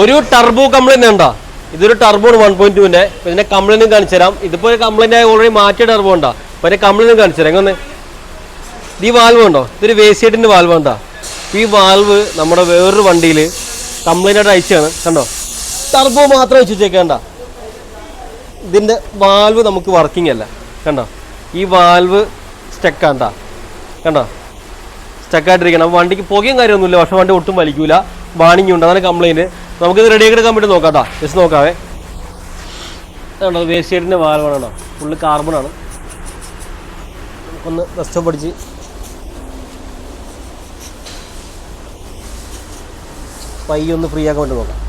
ഒരു turbo complaint ഉണ്ടോ? ഇതൊരു ടർബോ 1.2ന്റെ. ഇതിന്റെ കംപ്ലൈന്റും കാണിച്ചു തരാം. ഇതിപ്പോ കംപ്ലൈന്റ് ആയി ഓൾറെഡി മാറ്റിയ ടർബോ ഉണ്ടോ? അപ്പൊ അതിന്റെ കംപ്ലൈന്റും കാണിച്ചു തരാം. എങ്ങനെ ഈ വാൽവ് ഉണ്ടോ? ഇതൊരു വേസിയേറ്റിന്റെ വാൽവ് ഉണ്ടോ? ഈ വാൽവ് നമ്മുടെ വേറൊരു വണ്ടിയിൽ കംപ്ലൈന്റ് ആയിട്ട് അയച്ചാണ്. കണ്ടോ, ടർബോ മാത്രം വെച്ച് വെച്ചേക്കണ്ട. ഇതിന്റെ വാൽവ് നമുക്ക് വർക്കിംഗ് അല്ല. കണ്ടോ, ഈ വാൽവ് സ്റ്റക്കാണ്ടാ. കണ്ടോ, സ്റ്റക്കായിട്ടിരിക്കണം. വണ്ടിക്ക് പുകയും കാര്യമൊന്നുമില്ല, പക്ഷെ വണ്ടി ഒട്ടും വലിക്കൂല. വാണിംഗ് ഉണ്ട്, അതാണ് കംപ്ലൈന്റ്. നമുക്കിത് റെഡിയാക്കി എടുക്കാൻ വേണ്ടി നോക്കാം കേട്ടോ. ജസ്റ്റ് നോക്കാവേ. കണ്ടോ, വേസ്റ്റിന്റെ വാൽവാണ് കേട്ടോ. ഫുള്ള് കാർബണാണ്. ഒന്ന് റെസ്റ്റ് പഠിച്ച് പയ്യൊന്ന് ഫ്രീ ആക്കാൻ വേണ്ടി നോക്കാം.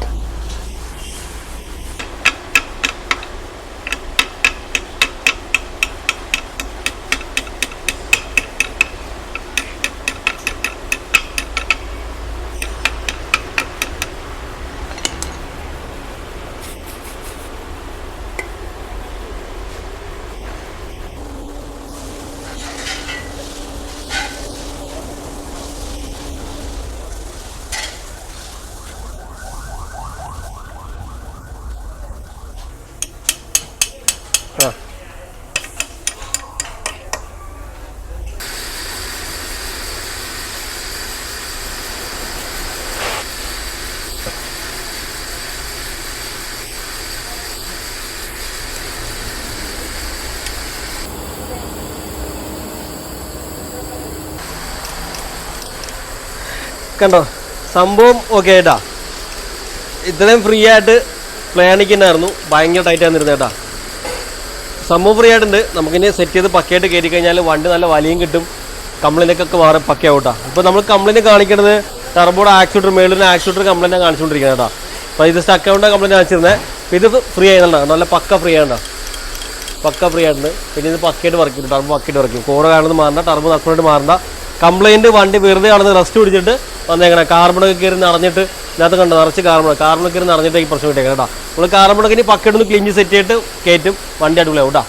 കണ്ടോ, സംഭവം ഓക്കെ ആയിട്ടാ. ഇത്രയും ഫ്രീ ആയിട്ട് പ്ലാനിക്കുണ്ടായിരുന്നു. ഭയങ്കര ടൈറ്റായിരുന്നു ഇരുന്നേട്ടാ. സംഭവം ഫ്രീ ആയിട്ടുണ്ട്. നമുക്കിനി സെറ്റ് ചെയ്ത് പക്കയായിട്ട് കയറി കഴിഞ്ഞാൽ വണ്ടി നല്ല വലിയും കിട്ടും. കംപ്ലൈൻറ്റൊക്കെ മാറി പക്കയാവട്ടാ. ഇപ്പോൾ നമ്മൾ കംപ്ലൈൻറ്റ് കാണിക്കുന്നത് ടർബോയുടെ ആക്സിഡർ, മേളിന് ആക്സിഡർ കംപ്ലൈൻറ്റാണ് കാണിച്ചുകൊണ്ടിരിക്കുന്നത് കേട്ടോ. അപ്പോൾ ഇത് സ്റ്റക്കാവുണ്ട കംപ്ലൈൻറ്റ് കാണിച്ചിരുന്നത്. അപ്പോൾ ഇത് ഫ്രീ ആയതുണ്ടോ, നല്ല പക്ക ഫ്രീ ആയതുണ്ടോ, പക്ക ഫ്രീ ആയിട്ടുണ്ട്. പിന്നെ ഇത് പക്കയായിട്ട് വർക്ക് ചെയ്യും. ടർബോ പക്കയായിട്ട് വർക്ക് ചെയ്യും. കോഡ് കാണുന്നത് മാറണ്ട, ടർബോ നഷ്ടമായിട്ട് മാറണ്ട. കംപ്ലൈൻറ്റ് വണ്ടി വെറുതെ കാണുന്നത് റെസ്റ്റ് പിടിച്ചിട്ട് വന്നേക്കണം. കാർബണൊക്കെ കയറി നിറഞ്ഞിട്ട് ഇതിനകത്ത് കണ്ടോ, നിറച്ച് കാർബണൊക്കെ കയറി നിറഞ്ഞിട്ട് ഈ പ്രശ്നം കിട്ടിയേക്കാം കേട്ടോ. നമ്മൾ കാർബണൊക്കെ ഇനി പക്കയായിട്ടൊന്ന് ക്ലീൻ സെറ്റ് ചെയ്തിട്ട് കയറ്റും. വണ്ടി അടിപൊളിയാവും കേട്ടോ.